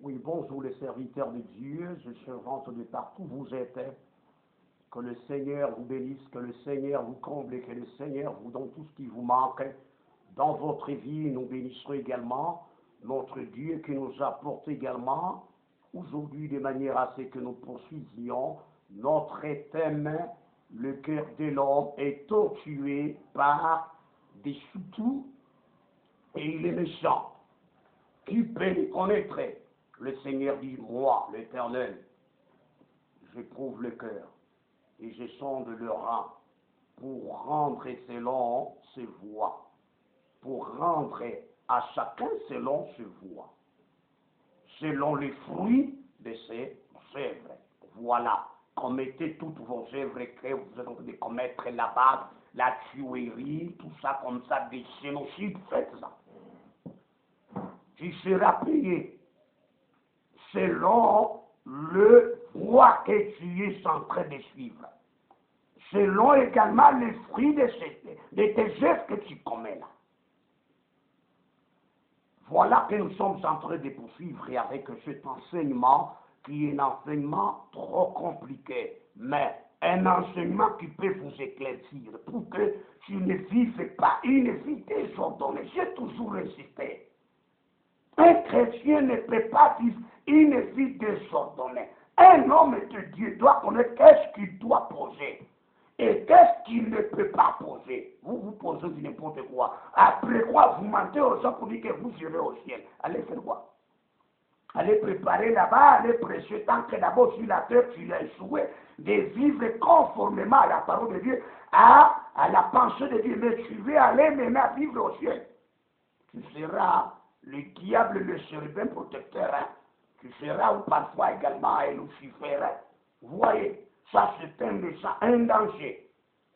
Oui, bonjour les serviteurs de Dieu, je servante de partout où vous êtes. Que le Seigneur vous bénisse, que le Seigneur vous comble et que le Seigneur vous donne tout ce qui vous manque. Dans votre vie, nous bénisserons également notre Dieu qui nous apporte également aujourd'hui de manière à ce que nous poursuivions notre thème. Le cœur de l'homme est torturé par des sous-tout et il est méchant. Qui peut les connaître? Le Seigneur dit, moi, l'Éternel, je prouve le cœur et je sonde le rang pour rendre selon ses voies, pour rendre à chacun selon ses voies, selon les fruits de ses œuvres. Voilà, commettez toutes vos œuvres que vous êtes en train de commettre là-bas, la tuerie, tout ça comme ça, des génocides, faites ça. Tu seras payé selon le voie que tu es en train de suivre, selon également les fruits de tes œuvres que tu commets là. Voilà que nous sommes en train de poursuivre avec cet enseignement qui est un enseignement trop compliqué, mais un enseignement qui peut vous éclaircir pour que tu ne vives pas une vie désordonnée. J'ai toujours insisté. Un chrétien ne peut pas vivre une vie désordonnée. Un homme de Dieu doit connaître qu'est-ce qu'il doit poser et qu'est-ce qu'il ne peut pas poser. Vous posez n'importe quoi. Après quoi, vous mentez aux gens pour dire que vous irez au ciel. Allez faire quoi? Allez préparer là-bas, allez prêcher tant que d'abord sur la terre, tu as échoué de vivre conformément à la parole de Dieu, à la pensée de Dieu. Mais tu veux aller maintenant vivre au ciel. Tu seras le diable, le chérubin protecteur. Hein. Tu seras ou parfois également un Lucifer. Hein. Vous voyez, ça c'est un danger.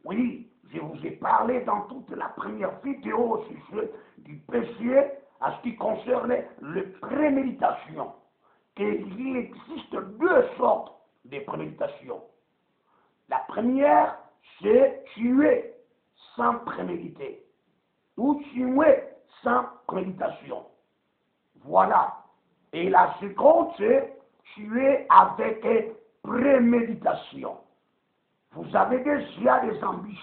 Oui, je vous ai parlé dans toute la première vidéo au sujet du péché à ce qui concerne la préméditation. Il existe deux sortes de préméditation. La première, c'est tuer sans préméditer. Ou tuer sans préméditation. Voilà. Et la seconde, c'est tuer avec préméditation. Vous avez déjà des ambitions.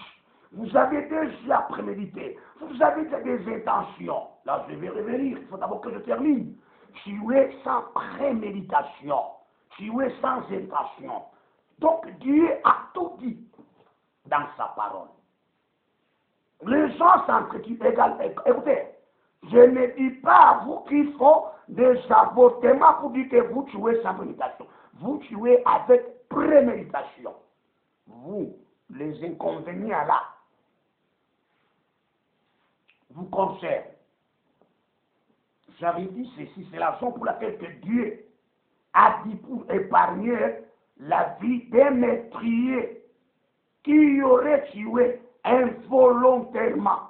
Vous avez déjà prémédité. Vous avez des intentions. Là, je vais revenir. Il faut d'abord que je termine. Tuer sans préméditation. Tuer sans intention. Donc, Dieu a tout dit dans sa parole. Les gens s'entretuent également. Écoutez, je ne dis pas à vous qu'il faut des avortements pour dire que vous tuez sans préméditation. Vous tuez avec préméditation. Vous, les inconvénients là, vous concernent. J'avais dit ceci, c'est la raison pour laquelle que Dieu a dit pour épargner la vie d'un meurtrier qui aurait tué involontairement.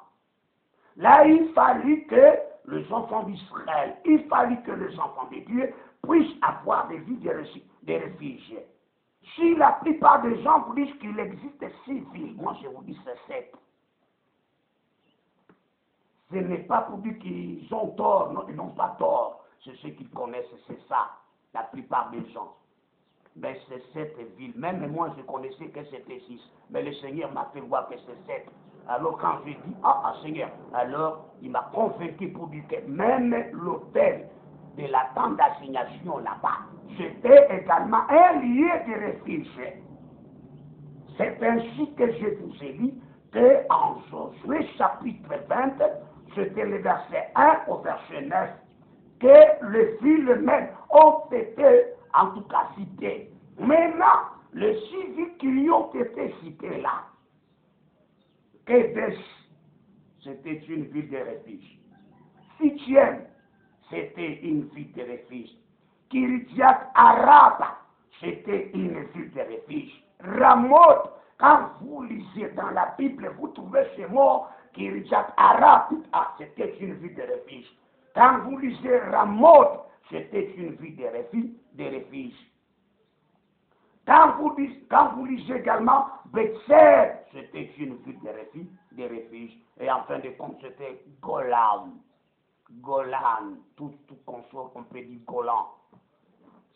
Là, il fallait que les enfants d'Israël, il fallait que les enfants de Dieu puissent avoir des vies de réfugiés. Si la plupart des gens vous disent qu'il existe 6 villes, moi je vous dis c'est 7. Ce n'est pas pour dire qu'ils ont tort, non, ils n'ont pas tort. C'est ce qu'ils connaissent, c'est ça, la plupart des gens. Mais c'est 7 villes. Même moi, je connaissais que c'était 6. Mais le Seigneur m'a fait voir que c'est 7. Alors quand j'ai dit, Seigneur, alors il m'a convaincu pour dire que même l'hôtel de la tente d'assignation là-bas, c'était également un lieu de refuge. C'est ainsi que je vous ai dit qu'en Josué chapitre 20, c'était le verset 1 au verset 9, que les villes même ont été en tout cas citées. Maintenant, les 6 villes qui ont été citées là, Kédesh, c'était une ville de refuge. Sitiem, c'était une ville de refuge. Kirjat Araba, c'était une ville de refuge. Ramoth, quand vous lisez dans la Bible, vous trouvez ce mot Kirjat Araba, c'était une ville de refuge. Quand vous lisez Ramoth, c'était une ville de refuge. Quand vous lisez également Bethser, c'était une ville de refuge. Et en fin de compte, c'était Golan. Golan, tout consort, on peut dire Golan.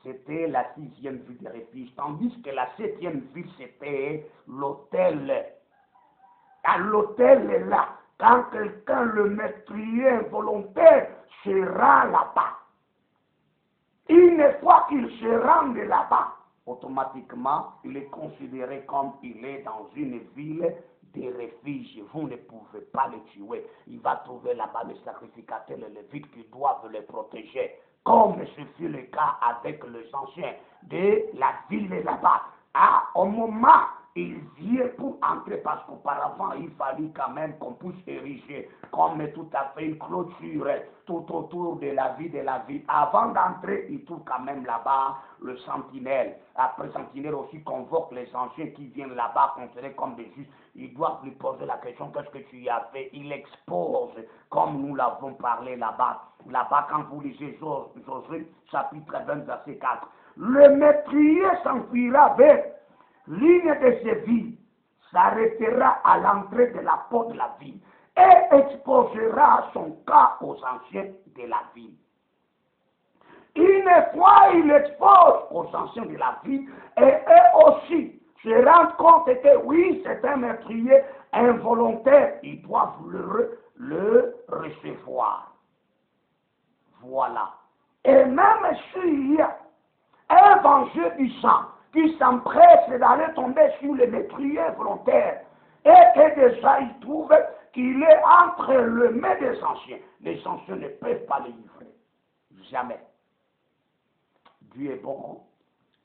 c'était la 6e ville de refuge, tandis que la 7e ville, c'était l'hôtel. À l'hôtel, là, quand quelqu'un, le meurtrier involontaire, se rend là-bas, une fois qu'il se rend là-bas, automatiquement, il est considéré comme il est dans une ville de refuge. Vous ne pouvez pas le tuer. Il va trouver là-bas les sacrificateurs, les lévites qui doivent le protéger. Comme ce fut le cas avec les anciens de la ville là-bas. Au moment il vient pour entrer, parce qu'auparavant, il fallait quand même qu'on puisse ériger comme tout à fait une clôture tout autour de la ville. Avant d'entrer, il trouve quand même là-bas le sentinelle. Après, le sentinelle aussi convoque les anciens qui viennent là-bas, considérés comme des juges. Ils doivent lui poser la question, qu'est-ce que tu y as fait? Il expose, comme nous l'avons parlé là-bas. Là-bas, quand vous lisez Josué, chapitre 20, verset 4. Le meurtrier s'enfuira vers l'une de ces villes, s'arrêtera à l'entrée de la porte de la ville et exposera son cas aux anciens de la ville. Une fois il expose aux anciens de la ville, et eux aussi se rendent compte que oui, c'est un meurtrier involontaire, ils doivent le recevoir. Voilà. Et même s'il y a un vengeur du sang qui s'empresse d'aller tomber sur le meurtrier volontaire, et que déjà il trouve qu'il est entre les mains des anciens, les anciens ne peuvent pas le livrer. Jamais. Dieu est bon,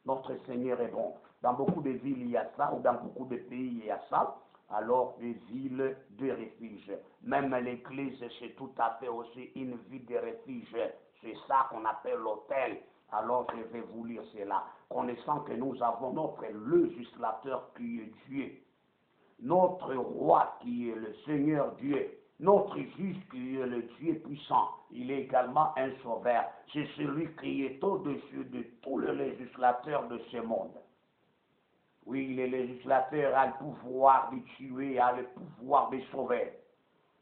notre Seigneur est bon. Dans beaucoup de villes, il y a ça, ou dans beaucoup de pays, il y a ça. Alors, des villes de refuge. Même l'église, c'est tout à fait aussi une ville de refuge. C'est ça qu'on appelle l'hôtel. Alors, je vais vous lire cela. Connaissant que nous avons notre législateur qui est Dieu, notre roi qui est le Seigneur Dieu, notre juge qui est le Dieu puissant, il est également un sauveur. C'est celui qui est au-dessus de tous les législateurs de ce monde. Oui, le législateur a le pouvoir de tuer, a le pouvoir de sauver.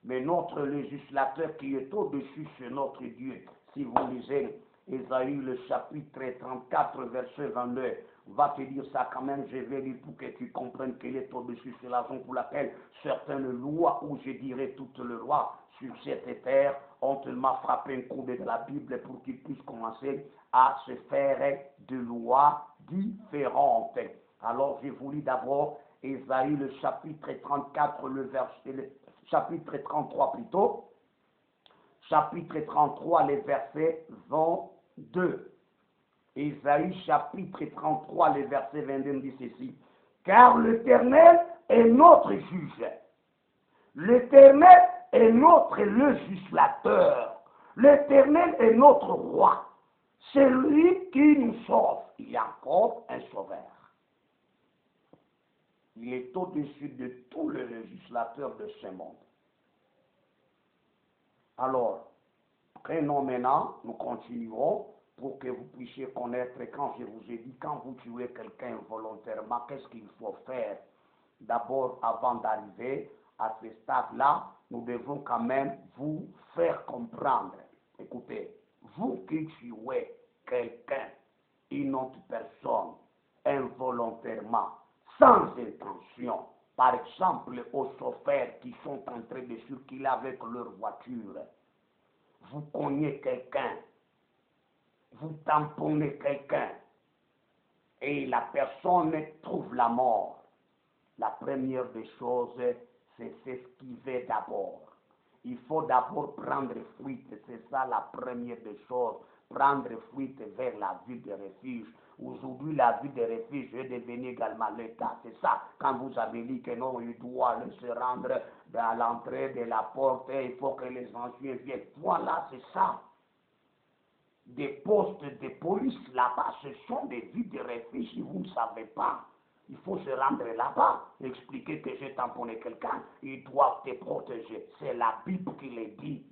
Mais notre législateur qui est au-dessus, c'est notre Dieu. Si vous lisez Ésaïe, le chapitre 34, verset 22, va te dire ça quand même, je vais lire pour que tu comprennes qu'il est au-dessus. C'est la raison pour laquelle certaines lois, ou je dirais toutes les lois sur cette terre, ont tellement frappé un coup de la Bible pour qu'ils puissent commencer à se faire de lois différentes. Alors, je vous lis d'abord Ésaïe, le chapitre 34, le chapitre 33 plutôt. Chapitre 33, les versets 22. Ésaïe, chapitre 33, les versets 22 dit ceci. Car l'Éternel est notre juge. L'Éternel est notre législateur. L'Éternel est notre roi. C'est lui qui nous sauve. Il y a encore un sauveur. Il est au-dessus de tous les législateurs de ce monde. Alors, prenons maintenant, nous continuerons pour que vous puissiez connaître, quand je vous ai dit, quand vous tuez quelqu'un volontairement, qu'est-ce qu'il faut faire? D'abord, avant d'arriver à ce stade-là, nous devons quand même vous faire comprendre. Écoutez, vous qui tuez quelqu'un, une autre personne, involontairement, sans intention, par exemple aux chauffeurs qui sont en train de circuler avec leur voiture, vous cognez quelqu'un, vous tamponnez quelqu'un, et la personne trouve la mort. La première des choses, c'est s'esquiver d'abord. Il faut d'abord prendre fuite, c'est ça la première des choses, prendre fuite vers la ville de refuge. Aujourd'hui, la ville de refuge est devenue également l'État. C'est ça, quand vous avez dit que non, il doit se rendre à l'entrée de la porte, il faut que les anciens viennent. Voilà, c'est ça. Des postes de police là-bas, ce sont des villes de refuge, si vous ne savez pas. Il faut se rendre là-bas, expliquer que j'ai tamponné quelqu'un, ils doivent te protéger. C'est la Bible qui le dit.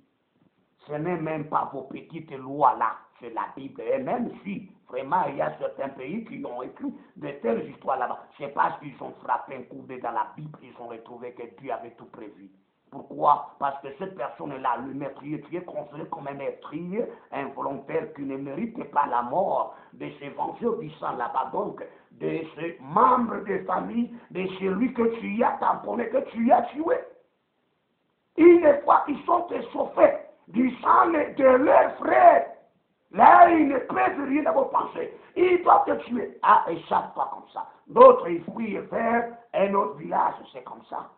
Ce n'est même pas vos petites lois là, c'est la Bible. Et même si, vraiment, il y a certains pays qui ont écrit de telles histoires là-bas, c'est parce qu'ils ont frappé un coup dans la Bible, ils ont retrouvé que Dieu avait tout prévu. Pourquoi? Parce que cette personne-là, le meurtrier, qui est considéré comme un meurtrier involontaire qui ne mérite pas la mort de ce vengeur du sang là-bas, donc de ce membre de famille, de celui que tu as tamponné, que tu as tué. Une fois qu'ils sont échauffés du sang de leurs frères, là, ils ne peuvent rien d'abord penser. Ils doivent te tuer. Ah, et chaque fois comme ça. D'autres, ils fuient vers un autre village, c'est comme ça.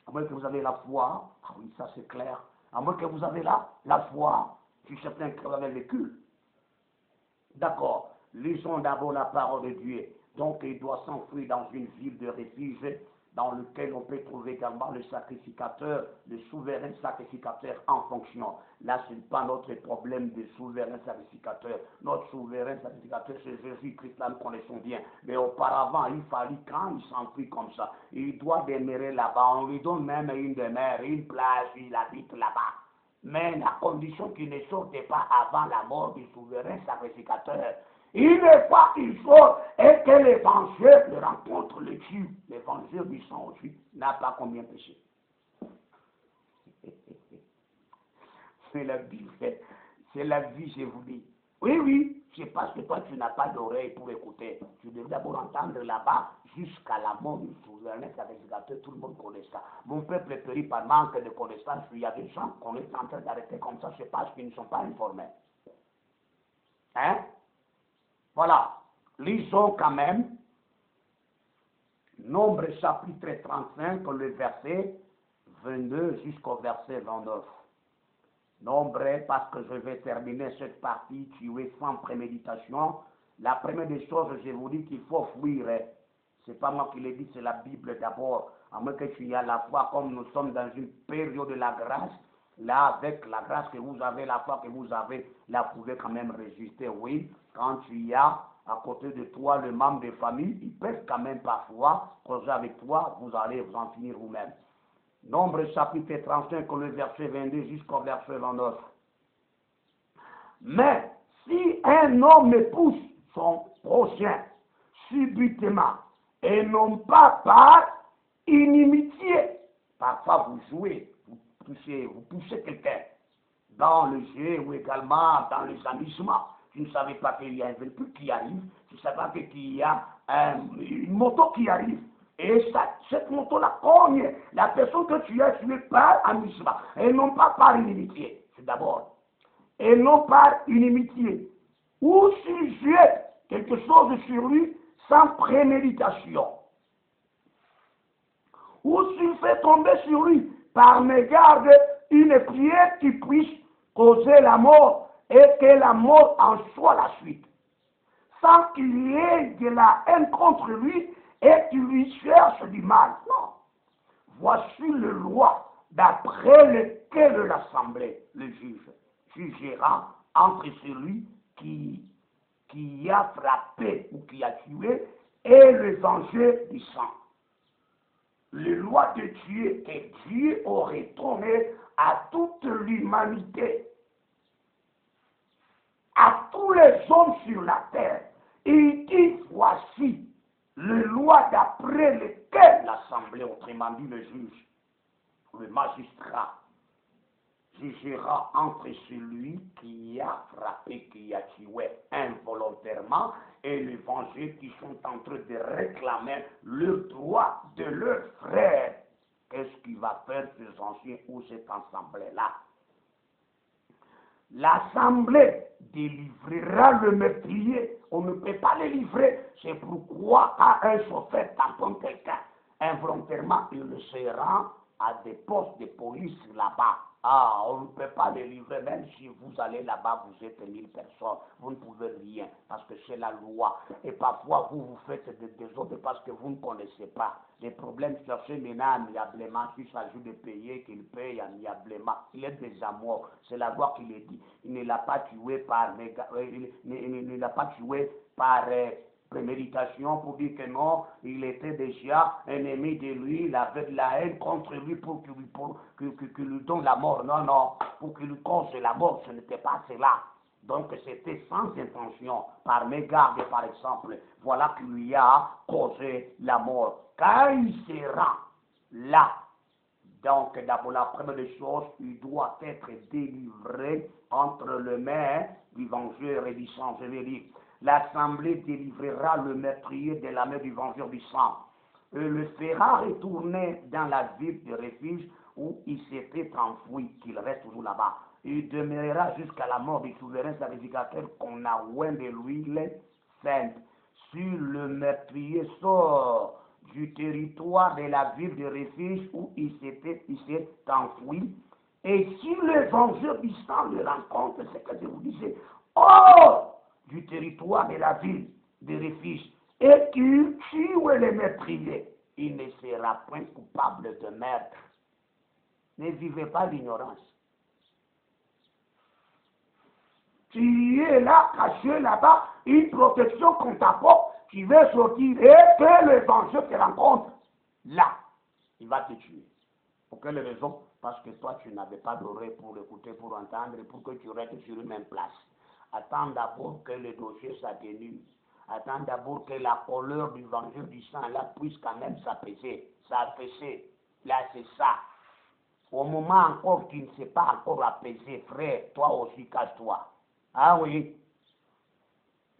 À moins que vous avez la foi, ah oui, ça c'est clair. À moins que vous avez la foi, sur certains qui avaient vécu. D'accord. Lisons d'abord la parole de Dieu. Donc, il doit s'enfuir dans une ville de refuge dans lequel on peut trouver également le sacrificateur, le souverain sacrificateur en fonction. Là, ce n'est pas notre problème de souverain sacrificateur. Notre souverain sacrificateur, c'est Jésus-Christ, là, nous connaissons bien. Mais auparavant, il fallait, quand il s'enfuit comme ça, il doit demeurer là-bas. On lui donne même une demeure, une place, il habite là-bas. Mais la condition qu'il ne sorte pas avant la mort du souverain sacrificateur. Une fois qu'il sort et que l'évangile le rencontre, le tue, l'évangile du sang aussi n'a pas combien péché. C'est la vie, je vous dis. Oui, oui, c'est parce que toi tu n'as pas d'oreille pour écouter. Tu devrais d'abord entendre là-bas jusqu'à la mort du souverain sacrificateur, tout le monde connaît ça. Mon peuple périt par manque de connaissances, il y a des gens qu'on est en train d'arrêter comme ça, c'est parce qu'ils ne sont pas informés. Hein? Voilà. Lisons quand même Nombre chapitre 35, le verset 22 jusqu'au verset 29. Nombre, parce que je vais terminer cette partie, tuer sans préméditation. La première des choses, je vous dis qu'il faut fuir. C'est pas moi qui l'ai dit, c'est la Bible d'abord. À moins que tu aies la foi, comme nous sommes dans une période de la grâce, là, avec la grâce que vous avez, la foi que vous avez, là, vous pouvez quand même résister, oui. Quand tu as à côté de toi le membre de famille, ils peuvent quand même parfois causer avec toi, vous allez vous en finir vous-même. Nombre chapitre 35, le verset 22 jusqu'au verset 29. Mais si un homme épouse son prochain subitement et non pas par inimitié, parfois vous jouez, vous poussez quelqu'un dans le jeu ou également dans les amusements. Tu ne savais pas qu'il y a un véhicule qui arrive, tu ne savais pas qu'il y a une moto qui arrive. Et cette moto-là cogne la personne que tu as tuée par amusement, et non pas par inimitié. C'est d'abord. Et non par inimitié. Ou si j'ai quelque chose sur lui sans préméditation. Ou s'il fait tomber sur lui par mégarde une pierre qui puisse causer la mort et que la mort en soit la suite. Sans qu'il y ait de la haine contre lui et qu'il lui cherche du mal. Non. Voici le loi d'après lequel l'Assemblée, le juge, jugera entre celui qui a frappé ou qui a tué et le venger du sang. Le loi de Dieu que Dieu aurait donné à toute l'humanité, à tous les hommes sur la terre. Il dit, voici le loi d'après lequel l'Assemblée, autrement dit le juge, le magistrat, jugera entre celui qui a frappé, qui a tué involontairement, et les vengeurs qui sont en train de réclamer le droit de leurs frères. Qu'est-ce qu'il va faire ces anciens ou cette assemblée-là? L'assemblée délivrera le meurtrier. On ne peut pas le livrer. C'est pourquoi à un chauffeur tamponne quelqu'un involontairement, il le sera à des postes de police là-bas. Ah, on ne peut pas le livrer, même si vous allez là-bas, vous êtes 1000 personnes, vous ne pouvez rien, parce que c'est la loi. Et parfois, vous faites des autres parce que vous ne connaissez pas. Les problèmes cherchés maintenant amiablement, s'il s'agit de payer, qu'il paye amiablement. Il est déjà mort. C'est la loi qui le dit. Il ne l'a pas tué par préméditation pour dire que non, il était déjà ennemi de lui, il avait de la haine contre lui pour qu'il lui donne la mort. Non, non, pour qu'il lui cause la mort, ce n'était pas cela. Donc c'était sans intention, par mégarde par exemple, voilà qui lui a causé la mort. Car il se rend là. Donc, d'abord, la première des choses, il doit être délivré entre les mains du vengeur et du sang. Je vais dire, l'assemblée délivrera le meurtrier de la main du vengeur du sang. Et le fera retourner dans la ville de refuge où il s'était enfoui, qu'il reste toujours là-bas. Il demeurera jusqu'à la mort du souverain sacrificateur qu'on a oint de l'huile sainte. Si le meurtrier sort du territoire de la ville de refuge où il s'est enfoui, et si le vengeur du sang le rencontre, c'est ce que je vous disais, hors du territoire de la ville de refuge, et qu'il tue le meurtrier, il ne sera point coupable de meurtre. Ne vivez pas l'ignorance. Tu es là, caché là-bas, une protection qu'on t'apporte, tu veux sortir et que le vengeur te rencontre. Là, il va te tuer. Pour quelle raison? Parce que toi, tu n'avais pas d'oreille pour écouter, pour entendre, pour que tu restes sur une même place. Attends d'abord que le dossier s'atténue. Attends d'abord que la couleur du vengeur du sang là puisse quand même s'apaiser. S'apaiser. Là, c'est ça. Au moment encore qu'il ne s'est pas encore apaisé, frère, toi aussi cache-toi. Ah oui,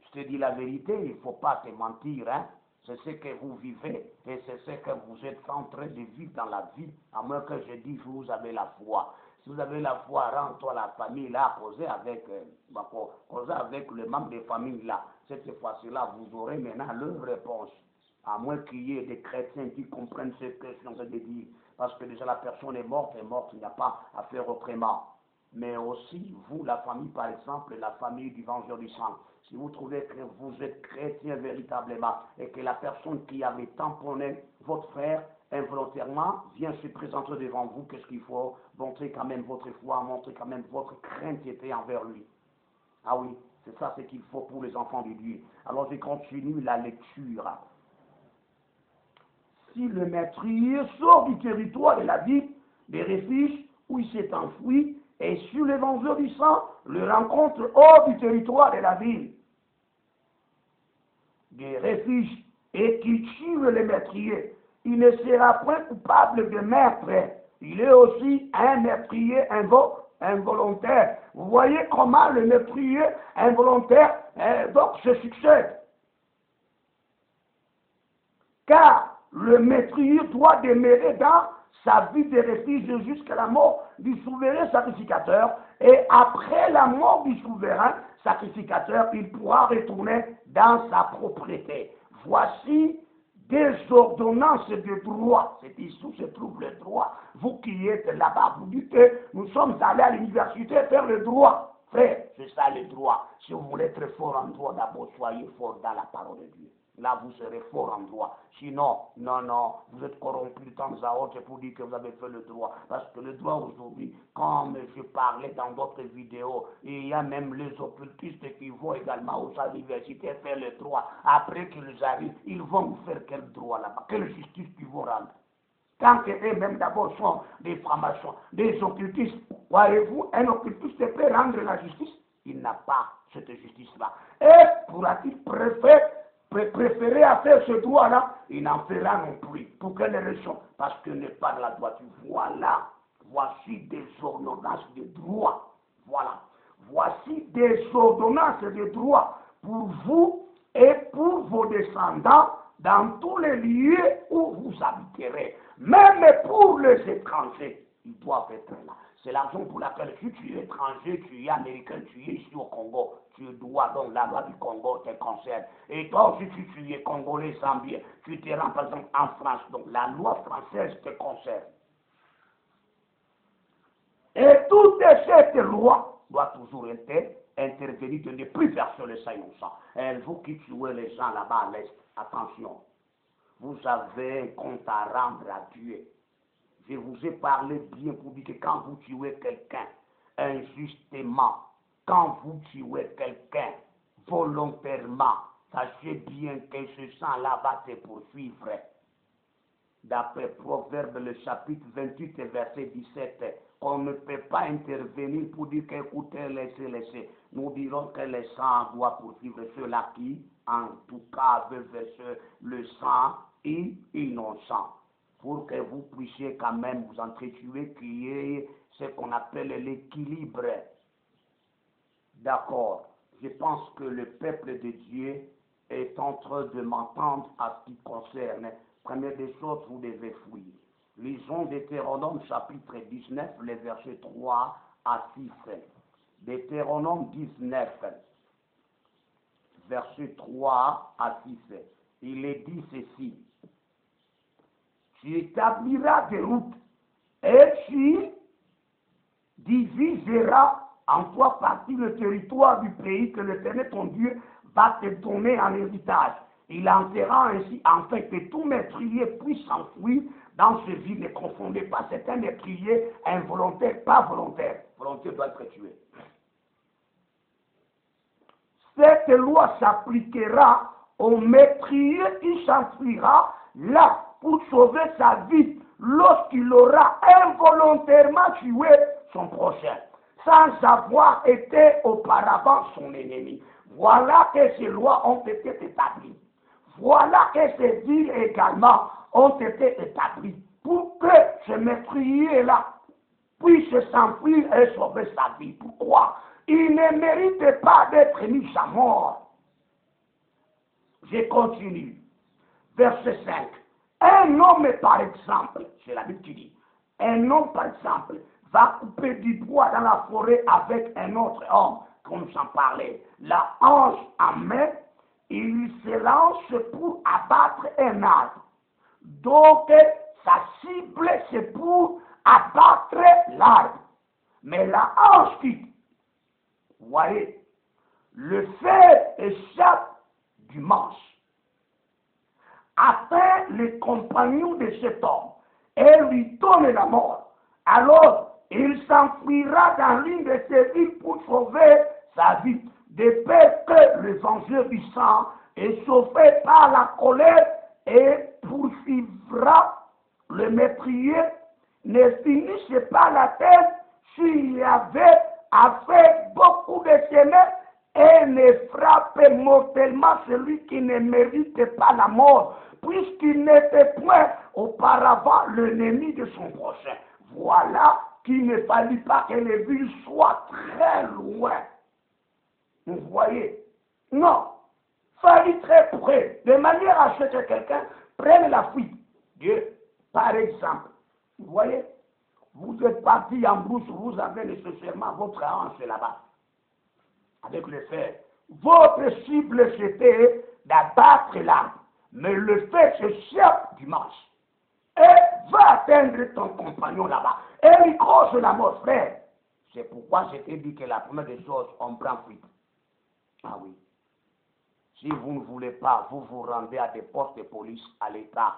je te dis la vérité, il ne faut pas te mentir, hein. C'est ce que vous vivez et c'est ce que vous êtes en train de vivre dans la vie, à moins que je dise que vous avez la foi. Si vous avez la foi, rends-toi la famille là, causez avec le membre de famille là. Cette fois-ci-là, vous aurez maintenant leur réponse. À moins qu'il y ait des chrétiens qui comprennent ce que je suis en train de dire. Parce que déjà la personne est morte, il n'y a pas à faire autrement. Mais aussi, vous, la famille, par exemple, la famille du vengeur du sang, si vous trouvez que vous êtes chrétien véritablement et que la personne qui avait tamponné votre frère involontairement vient se présenter devant vous, qu'est-ce qu'il faut? Montrer quand même votre foi, montrer quand même votre crainteté envers lui. Ah oui, c'est ça ce qu'il faut pour les enfants de Dieu. Alors je continue la lecture. Si le meurtrier sort du territoire de la ville, des refuges où il s'est enfoui, et sur le vengeur du sang, le rencontre hors du territoire de la ville, des refuges, et qui tue le meurtrier, il ne sera point coupable de meurtre. Il est aussi un meurtrier involontaire. Vous voyez comment le meurtrier involontaire donc se succède. Car le meurtrier doit demeurer dans sa vie de refuge jusqu'à la mort du souverain sacrificateur. Et après la mort du souverain sacrificateur, il pourra retourner dans sa propriété. Voici des ordonnances de droit. C'est ici où se trouve le droit. Vous qui êtes là-bas, vous dites que nous sommes allés à l'université faire le droit. Frère, c'est ça le droit. Si vous voulez être fort en droit, d'abord soyez fort dans la parole de Dieu. Là, vous serez fort en droit. Sinon, non, vous êtes corrompu de temps à autre pour dire que vous avez fait le droit. Parce que le droit aujourd'hui, comme je parlais dans d'autres vidéos, il y a même les occultistes qui vont également aux universités faire le droit. Après qu'ils arrivent, ils vont faire quel droit là-bas? Quelle justice qu'ils vont rendre? Tant qu'eux-mêmes d'abord sont des francs-maçons, des occultistes. Voyez-vous, un occultiste peut rendre la justice? Il n'a pas cette justice-là. Et pourra-t-il préférer à faire ce droit-là? Il n'en fera non plus. Pour quelle raison? Parce que n'est pas de la droiture. Voilà. Voici des ordonnances de droit. Voilà. Voici des ordonnances de droit pour vous et pour vos descendants dans tous les lieux où vous habiterez. Même pour les étrangers, ils doivent être là. C'est la raison pour laquelle si tu es étranger, tu es américain, tu es ici au Congo, tu dois donc la loi du Congo te concerne. Et toi aussi, si tu es congolais, zambien, tu te rends par exemple en France, donc la loi française te concerne. Et toute cette loi doit toujours intervenir de ne plus verser le sang innocent. Et vous qui tuez les gens là-bas à l'Est, attention, vous avez un compte à rendre à Dieu. Je vous ai parlé bien pour dire que quand vous tuez quelqu'un injustement, quand vous tuez quelqu'un volontairement, sachez bien que ce sang-là va te poursuivre. D'après Proverbe, le chapitre 28, verset 17, on ne peut pas intervenir pour dire qu'écoutez, laissez. Nous dirons que le sang doit poursuivre ceux-là qui, en tout cas, veulent verser le sang innocent. pour que vous puissiez quand même vous entretuer, qu'il y ait ce qu'on appelle l'équilibre. D'accord. Je pense que le peuple de Dieu est en train de m'entendre à ce qui concerne. Première des choses, vous devez fouiller. Lisons Deutéronome chapitre 19, les versets 3 à 6. Deutéronome 19, verset 3 à 6. Il est dit ceci. Tu établiras des routes et tu diviseras en trois parties le territoire du pays que l'Éternel ton Dieu va te donner en héritage. Il en fera ainsi afin que tout meurtrier puisse s'enfuir dans ce ville. Ne confondez pas, c'est un meurtrier involontaire, pas volontaire. Volontaire doit être tué. Cette loi s'appliquera au meurtrier qui s'enfuira là pour sauver sa vie lorsqu'il aura involontairement tué son prochain, sans avoir été auparavant son ennemi. Voilà que ces lois ont été établies. Voilà que ces villes également ont été établies pour que ce meurtrier-là puisse s'enfuir et sauver sa vie. Pourquoi? Il ne mérite pas d'être mis à mort. Je continue. Verset 5. Un homme, par exemple, c'est la Bible qui dit, un homme, par exemple, va couper du bois dans la forêt avec un autre homme, comme j'en parlais. La hanche en main, il se lance pour abattre un arbre. Donc, sa cible, c'est pour abattre l'arbre. Mais la hanche quitte. Vous voyez, le fer échappe du manche, atteint les compagnons de cet homme et lui donne la mort. Alors, il s'enfuira dans l'une de ces villes pour sauver sa vie, de peur que le vengeur du sang, échauffé par la colère, et poursuivra le meurtrier, ne finisse pas la tête s'il y avait fait beaucoup de chemin et ne frappe mortellement celui qui ne mérite pas la mort, puisqu'il n'était point auparavant l'ennemi de son prochain. Voilà qu'il ne fallait pas que les villes soient très loin. Vous voyez? Non. Fallait très près, de manière à ce que quelqu'un prenne la fuite. Dieu, par exemple, vous voyez? Vous êtes parti en brousse, vous avez nécessairement votre hanche là-bas, avec le fer. Votre cible, c'était d'abattre l'arbre. Mais le fer s'échappe du manche et va atteindre ton compagnon là-bas. Et il cause la mort, frère. C'est pourquoi je t'ai dit que la première des choses, on prend fuite. Ah oui. Si vous ne voulez pas, vous vous rendez à des postes de police à l'État.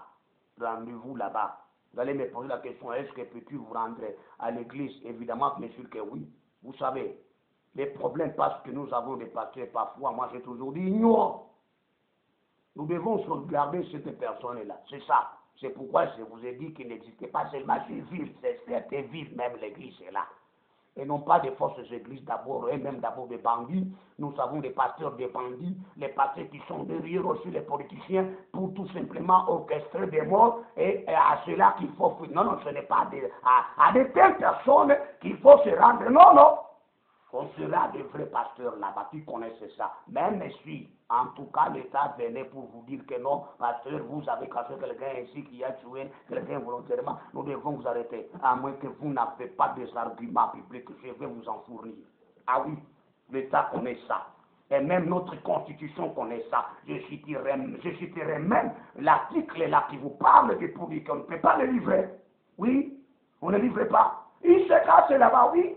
Rendez-vous là-bas. Vous allez me poser la question, est-ce que peux-tu vous rendre à l'église? Évidemment, bien sûr que oui. Vous savez, les problèmes parce que nous avons des pasteurs parfois, moi j'ai toujours dit, non. Nous devons sauvegarder cette personne-là. C'est ça. C'est pourquoi je vous ai dit qu'il n'existait pas seulement ces villes, c'est certaines villes, même l'église est là. Et non pas des fausses églises d'abord, et même d'abord des bandits. Nous avons des pasteurs des bandits, les pasteurs qui sont derrière aussi les politiciens pour tout simplement orchestrer des morts et à cela qu'il faut fuir. Non, non, ce n'est pas à de telles personnes qu'il faut se rendre. Non, non. On sera des vrais pasteurs là-bas qui connaissent ça. Même si, en tout cas, l'État venait pour vous dire que non, pasteur, vous avez caché quelqu'un ici qui a tué quelqu'un volontairement, nous devons vous arrêter, à moins que vous n'avez pas des arguments publics, je vais vous en fournir. Ah oui, l'État connaît ça. Et même notre constitution connaît ça. Je citerai même l'article là qui vous parle du public, on ne peut pas le livrer. Oui, on ne livre pas. Il se cache là-bas, oui.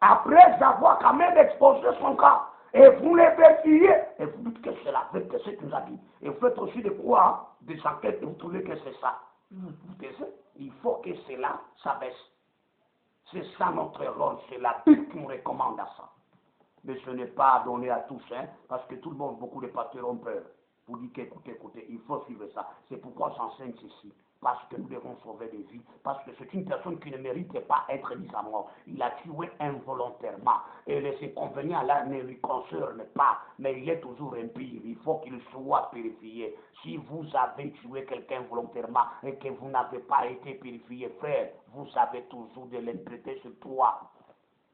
Après avoir quand même exposé son cas, et vous les vérifiez, et vous dites que c'est la vérité, que c'est ce qu'il nous a dit. Et vous faites aussi des quoi, des enquêtes, et vous trouvez que c'est ça. Il faut que cela s'abaisse. C'est ça notre rôle, c'est la Bible qui nous recommande à ça. Mais ce n'est pas donné à tous, hein, parce que tout le monde, beaucoup de pasteurs ont peur. Vous dites qu'écoutez, il faut suivre ça. C'est pourquoi j'enseigne ceci. parce que nous devons sauver des vies, parce que c'est une personne qui ne mérite pas être mise à mort. Il a tué involontairement. Et les inconvénients là ne lui concernent pas, mais il est toujours impur. Il faut qu'il soit purifié. Si vous avez tué quelqu'un volontairement et que vous n'avez pas été purifié, frère, vous avez toujours de l'impureté sur toi.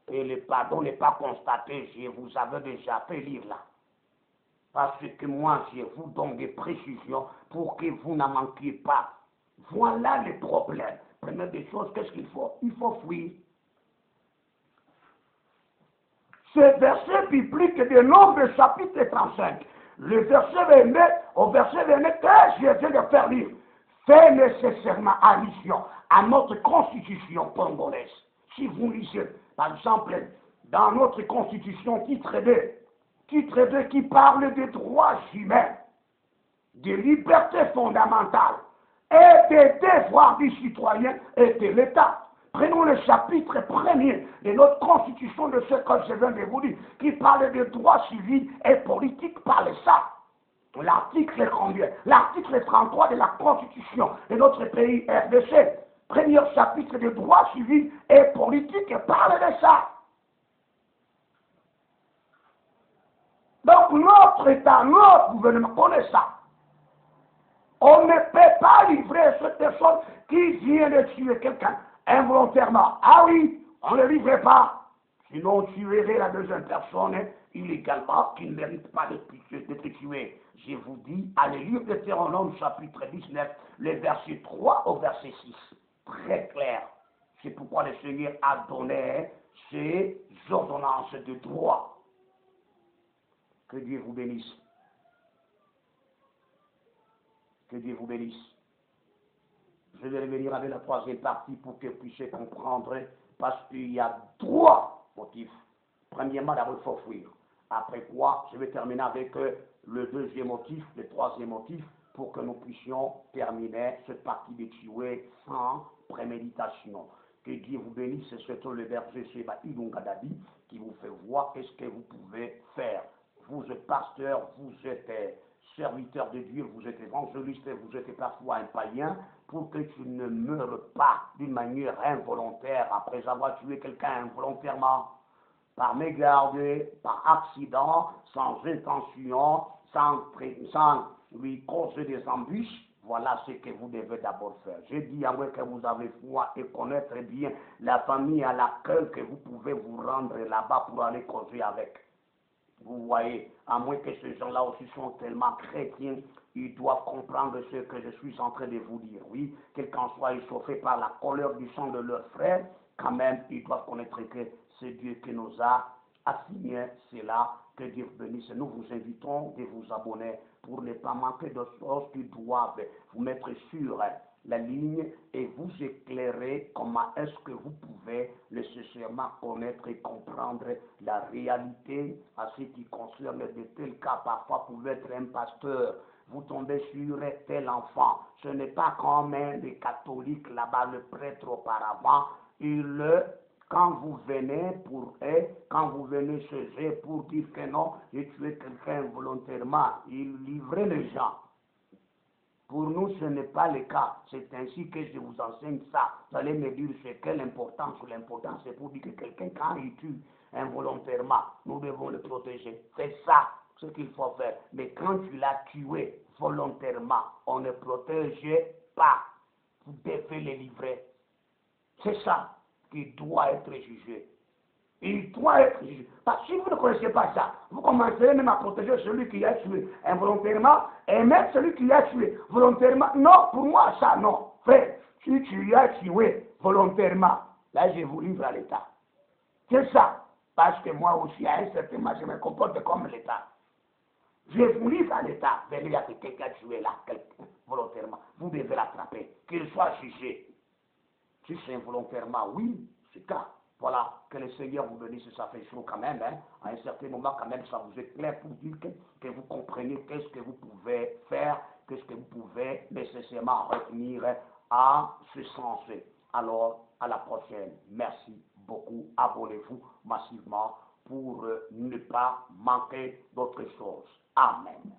Et le pardon n'est pas constaté, je vous avais déjà fait lire là. Parce que moi, je vous donne des précisions pour que vous n'en manquiez pas. Voilà le problème. Première des choses, qu'est-ce qu'il faut? Il faut fuir. Ce verset biblique de Nombres chapitre 35, le verset 29, au verset 29, que je viens de faire lire, fait nécessairement allusion à notre constitution congolaise. Si vous lisez, par exemple, dans notre constitution, titre 2 qui parle des droits humains, des libertés fondamentales et des devoirs du citoyen et de l'État. Prenons le chapitre 1er de notre constitution de ce que je viens de vous dire, qui parle des droits civils et politiques par le ça. L'article combien? L'article 33 de la constitution de notre pays RDC. Premier chapitre des droits civils et politiques parle de ça. Donc notre État, notre gouvernement connaît ça. On ne peut pas livrer cette personne qui vient de tuer quelqu'un involontairement. Ah oui, on ne le livrait pas. Sinon, on tuerait la deuxième personne illégalement qui ne mérite pas d'être tuée. Je vous dis, allez lire Deutéronome chapitre 19, le verset 3 au verset 6. Très clair. C'est pourquoi le Seigneur a donné ces ordonnances de droit. Que Dieu vous bénisse. Que Dieu vous bénisse. Je vais revenir avec la troisième partie pour que vous puissiez comprendre, parce qu'il y a trois motifs. Premièrement, d'abord, il faut fuir. Après quoi, je vais terminer avec le deuxième motif, le troisième motif, pour que nous puissions terminer cette partie de tuer sans préméditation. Que Dieu vous bénisse, c'est surtout le verset Sheba Ilungadabi qui vous fait voir qu'est-ce que vous pouvez faire. Vous êtes pasteur, vous êtes serviteur de Dieu, vous êtes évangéliste, vous êtes parfois un païen, pour que tu ne meures pas d'une manière involontaire après avoir tué quelqu'un involontairement, par mégarde, par accident, sans intention, sans lui causer des embûches. Voilà ce que vous devez d'abord faire. Je dis à moins que vous avez foi et connaître bien la famille à laquelle que vous pouvez vous rendre là-bas pour aller causer avec. Vous voyez, à moins que ces gens-là aussi sont tellement chrétiens, ils doivent comprendre ce que je suis en train de vous dire. Oui, quelqu'un soit échauffé par la colère du sang de leur frère, quand même, ils doivent connaître que c'est Dieu qui nous a assigné cela. Que Dieu vous bénisse. Nous vous invitons de vous abonner pour ne pas manquer de choses qui doivent vous mettre sur la ligne et vous éclairer comment est-ce que vous pouvez nécessairement connaître et comprendre la réalité à ce qui concerne de tels cas. Parfois, vous pouvez être un pasteur, vous tombez sur tel enfant. Ce n'est pas comme les catholiques là-bas, le prêtre auparavant, quand vous venez quand vous venez chez eux pour dire que non, j'ai tué quelqu'un volontairement, il livrait les gens. Pour nous, ce n'est pas le cas. C'est ainsi que je vous enseigne ça. Vous allez me dire c'est quelle importance. L'importance, c'est pour dire que quelqu'un, quand il tue involontairement, nous devons le protéger. C'est ça ce qu'il faut faire. Mais quand tu l'as tué volontairement, on ne protège pas. Vous devez le livrer. C'est ça qui doit être jugé. Il doit être jugé. Parce que si vous ne connaissez pas ça, vous commencerez même à protéger celui qui a tué involontairement et même celui qui a tué volontairement. Non, pour moi, ça, non. Frère, si tu as tué volontairement, là, je vous livre à l'État. C'est ça. Parce que moi aussi, à un certain moment, je me comporte comme l'État. Je vous livre à l'État. Venez, il y a quelqu'un qui a tué là, volontairement. Vous devez l'attraper, qu'il soit jugé. Si c'est involontairement, oui, c'est ça. Voilà, que le Seigneur vous bénisse, ça fait chaud quand même. Hein. À un certain moment, quand même, ça vous éclaire pour dire que vous comprenez qu'est-ce que vous pouvez faire, qu'est-ce que vous pouvez nécessairement retenir à ce sens. Alors, à la prochaine. Merci beaucoup. Abonnez-vous massivement pour ne pas manquer d'autres choses. Amen.